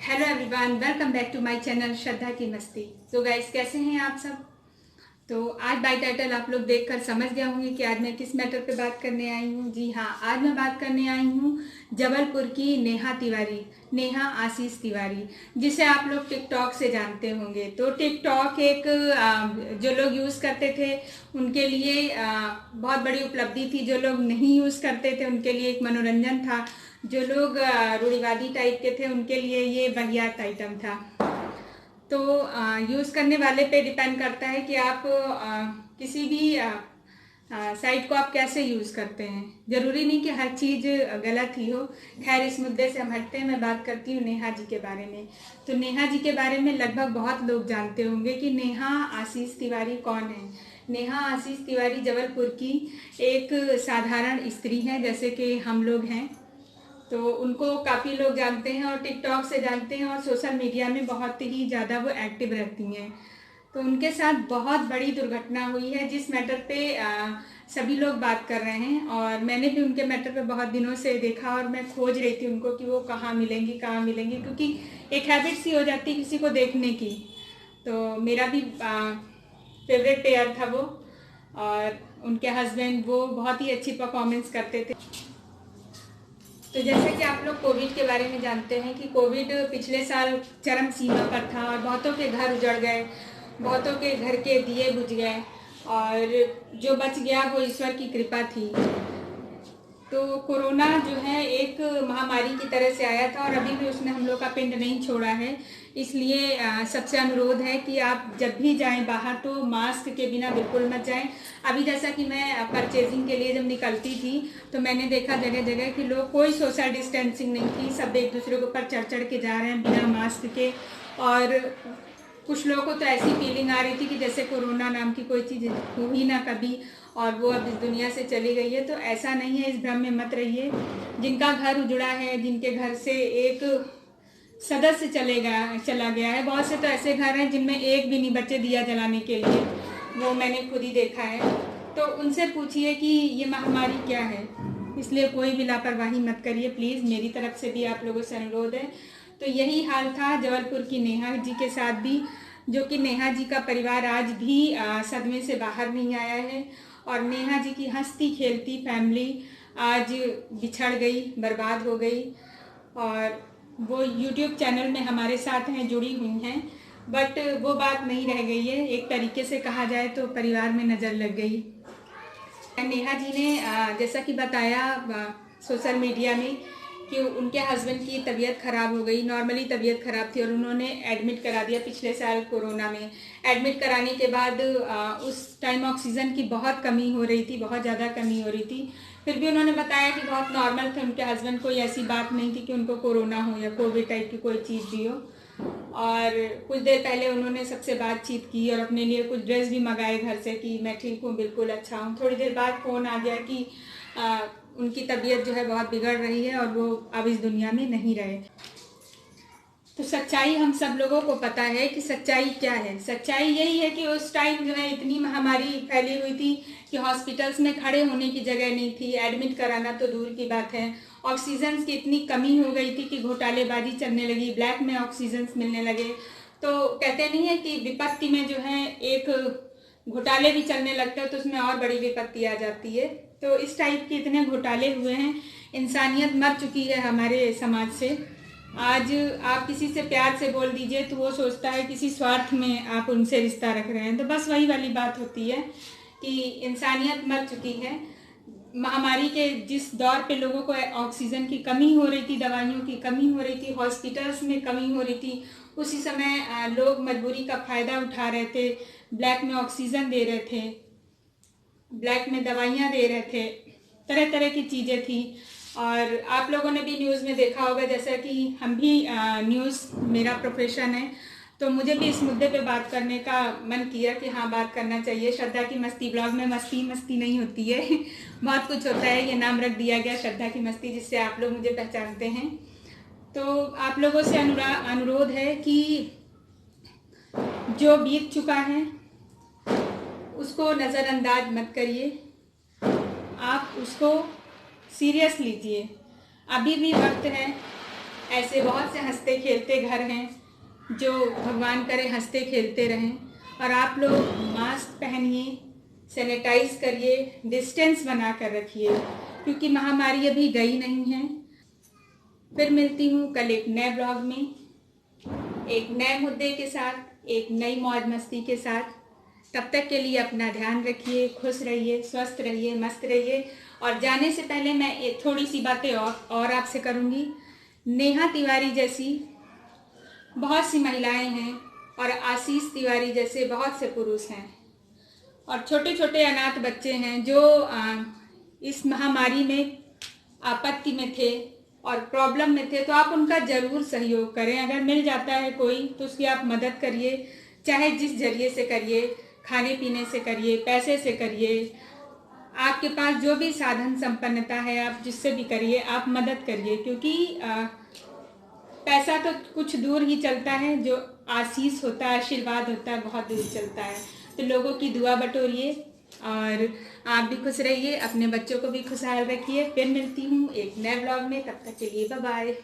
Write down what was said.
Hello everyone, welcome back to my channel Shraddha की मस्ती। तो गाइस, कैसे हैं आप सब। तो आज बाय टाइटल आप लोग देखकर समझ गए होंगे कि आज मैं किस मैटर पे बात करने आई हूँ। जी हाँ, आज मैं बात करने आई हूँ जबलपुर की नेहा तिवारी, नेहा आशीष तिवारी, जिसे आप लोग टिकटॉक से जानते होंगे। तो टिकटॉक एक जो लोग यूज़ करते थे उनके लिए बहुत बड़ी उपलब्धि थी। जो लोग नहीं यूज़ करते थे उनके लिए एक मनोरंजन था। जो लोग रूढ़िवादी टाइप के थे उनके लिए ये वाहियात आइटम था। तो यूज़ करने वाले पे डिपेंड करता है कि आप किसी भी साइट को आप कैसे यूज़ करते हैं। ज़रूरी नहीं कि हर चीज़ गलत ही हो। खैर, इस मुद्दे से हम हटते हैं। मैं बात करती हूँ नेहा जी के बारे में। तो नेहा जी के बारे में लगभग बहुत लोग जानते होंगे कि नेहा आशीष तिवारी कौन है। नेहा आशीष तिवारी जबलपुर की एक साधारण स्त्री है, जैसे कि हम लोग हैं। तो उनको काफ़ी लोग जानते हैं और टिकटॉक से जानते हैं और सोशल मीडिया में बहुत ही ज़्यादा वो एक्टिव रहती हैं। तो उनके साथ बहुत बड़ी दुर्घटना हुई है, जिस मैटर पे सभी लोग बात कर रहे हैं। और मैंने भी उनके मैटर पे बहुत दिनों से देखा और मैं खोज रही थी उनको कि वो कहाँ मिलेंगी कहाँ मिलेंगी, क्योंकि एक हैबिट सी हो जाती है किसी को देखने की। तो मेरा भी फेवरेट पेयर था वो, और उनके हस्बैंड वो बहुत ही अच्छी परफॉर्मेंस करते थे। तो जैसे कि आप लोग कोविड के बारे में जानते हैं कि कोविड पिछले साल चरम सीमा पर था और बहुतों के घर उजड़ गए, बहुतों के घर के दिए बुझ गए, और जो बच गया वो ईश्वर की कृपा थी। तो कोरोना जो है एक महामारी की तरह से आया था और अभी भी उसने हम लोग का पिंड नहीं छोड़ा है। इसलिए सबसे अनुरोध है कि आप जब भी जाएं बाहर तो मास्क के बिना बिल्कुल मत जाएं। अभी जैसा कि मैं परचेजिंग के लिए जब निकलती थी तो मैंने देखा जगह जगह कि लोग, कोई सोशल डिस्टेंसिंग नहीं थी, सब एक दूसरे के ऊपर चढ़ चढ़ के जा रहे हैं बिना मास्क के। और कुछ लोगों को तो ऐसी फीलिंग आ रही थी कि जैसे कोरोना नाम की कोई चीज़ हो ही ना कभी और वो अब इस दुनिया से चली गई है। तो ऐसा नहीं है, इस भ्रम में मत रहिए। जिनका घर उजड़ा है, जिनके घर से एक सदस्य चला गया है, बहुत से तो ऐसे घर हैं जिनमें एक भी नहीं बचे दिया जलाने के लिए, वो मैंने खुद ही देखा है। तो उनसे पूछिए कि ये महामारी क्या है। इसलिए कोई भी लापरवाही मत करिए प्लीज़, मेरी तरफ से भी आप लोगों से अनुरोध है। तो यही हाल था जबलपुर की नेहा जी के साथ भी, जो कि नेहा जी का परिवार आज भी सदमे से बाहर नहीं आया है। और नेहा जी की हंसती खेलती फैमिली आज बिछड़ गई, बर्बाद हो गई। और वो यूट्यूब चैनल में हमारे साथ हैं, जुड़ी हुई हैं, बट वो बात नहीं रह गई है। एक तरीके से कहा जाए तो परिवार में नज़र लग गई। नेहा जी ने जैसा कि बताया सोशल मीडिया में कि उनके हस्बैंड की तबीयत ख़राब हो गई। नॉर्मली तबीयत ख़राब थी और उन्होंने एडमिट करा दिया पिछले साल कोरोना में। एडमिट कराने के बाद उस टाइम ऑक्सीजन की बहुत कमी हो रही थी, बहुत ज़्यादा कमी हो रही थी। फिर भी उन्होंने बताया कि बहुत नॉर्मल थे उनके हस्बैंड, कोई ऐसी बात नहीं थी कि उनको कोरोना हो या कोविड टाइप की कोई चीज़ भी हो। और कुछ देर पहले उन्होंने सबसे बातचीत की और अपने लिए कुछ ड्रेस भी मंगाए घर से कि मैं ठीक हूँ, बिल्कुल अच्छा हूँ। थोड़ी देर बाद फ़ोन आ गया कि उनकी तबीयत जो है बहुत बिगड़ रही है और वो अब इस दुनिया में नहीं रहे। तो सच्चाई हम सब लोगों को पता है कि सच्चाई क्या है। सच्चाई यही है कि उस टाइम जो है इतनी महामारी फैली हुई थी कि हॉस्पिटल्स में खड़े होने की जगह नहीं थी, एडमिट कराना तो दूर की बात है। ऑक्सीजन की इतनी कमी हो गई थी कि घोटालेबाजी चलने लगी, ब्लैक में ऑक्सीजन मिलने लगे। तो कहते नहीं है कि विपत्ति में जो है एक घोटाले भी चलने लगते हैं तो उसमें और बड़ी विपत्ति आ जाती है। तो इस टाइप के इतने घोटाले हुए हैं, इंसानियत मर चुकी है हमारे समाज से। आज आप किसी से प्यार से बोल दीजिए तो वो सोचता है किसी स्वार्थ में आप उनसे रिश्ता रख रहे हैं। तो बस वही वाली बात होती है कि इंसानियत मर चुकी है। महामारी के जिस दौर पे लोगों को ऑक्सीजन की कमी हो रही थी, दवाइयों की कमी हो रही थी, हॉस्पिटल्स में कमी हो रही थी, उसी समय लोग मजबूरी का फ़ायदा उठा रहे थे, ब्लैक में ऑक्सीजन दे रहे थे, ब्लैक में दवाइयाँ दे रहे थे, तरह तरह की चीज़ें थी। और आप लोगों ने भी न्यूज़ में देखा होगा, जैसा कि हम भी न्यूज़ मेरा प्रोफेशन है, तो मुझे भी इस मुद्दे पे बात करने का मन किया कि हाँ, बात करना चाहिए। श्रद्धा की मस्ती ब्लॉग में मस्ती मस्ती नहीं होती है बहुत कुछ होता है। ये नाम रख दिया गया श्रद्धा की मस्ती, जिससे आप लोग मुझे पहचानते हैं। तो आप लोगों से अनुरोध है कि जो बीत चुका है उसको नज़रअंदाज मत करिए, आप उसको सीरियस लीजिए। अभी भी वक्त है, ऐसे बहुत से हंसते खेलते घर हैं जो भगवान करे हंसते खेलते रहें। और आप लोग मास्क पहनिए, सैनिटाइज करिए, डिस्टेंस बना कर रखिए, क्योंकि महामारी अभी गई नहीं है। फिर मिलती हूँ कल एक नए ब्लॉग में, एक नए मुद्दे के साथ, एक नई मौज मस्ती के साथ। तब तक के लिए अपना ध्यान रखिए, खुश रहिए, स्वस्थ रहिए, मस्त रहिए। और जाने से पहले मैं थोड़ी सी बातें और आपसे करूँगी। नेहा तिवारी जैसी बहुत सी महिलाएं हैं और आशीष तिवारी जैसे बहुत से पुरुष हैं और छोटे छोटे अनाथ बच्चे हैं जो इस महामारी में आपत्ति में थे और प्रॉब्लम में थे। तो आप उनका ज़रूर सहयोग करें। अगर मिल जाता है कोई तो उसकी आप मदद करिए, चाहे जिस जरिए से करिए, खाने पीने से करिए, पैसे से करिए, आपके पास जो भी साधन संपन्नता है आप जिससे भी करिए, आप मदद करिए। क्योंकि पैसा तो कुछ दूर ही चलता है, जो आशीष होता है, आशीर्वाद होता है, बहुत दूर चलता है। तो लोगों की दुआ बटोरिए और आप भी खुश रहिए, अपने बच्चों को भी खुशहाल रखिए। फिर मिलती हूँ एक नए ब्लॉग में, तब तक के लिए बाय बाय।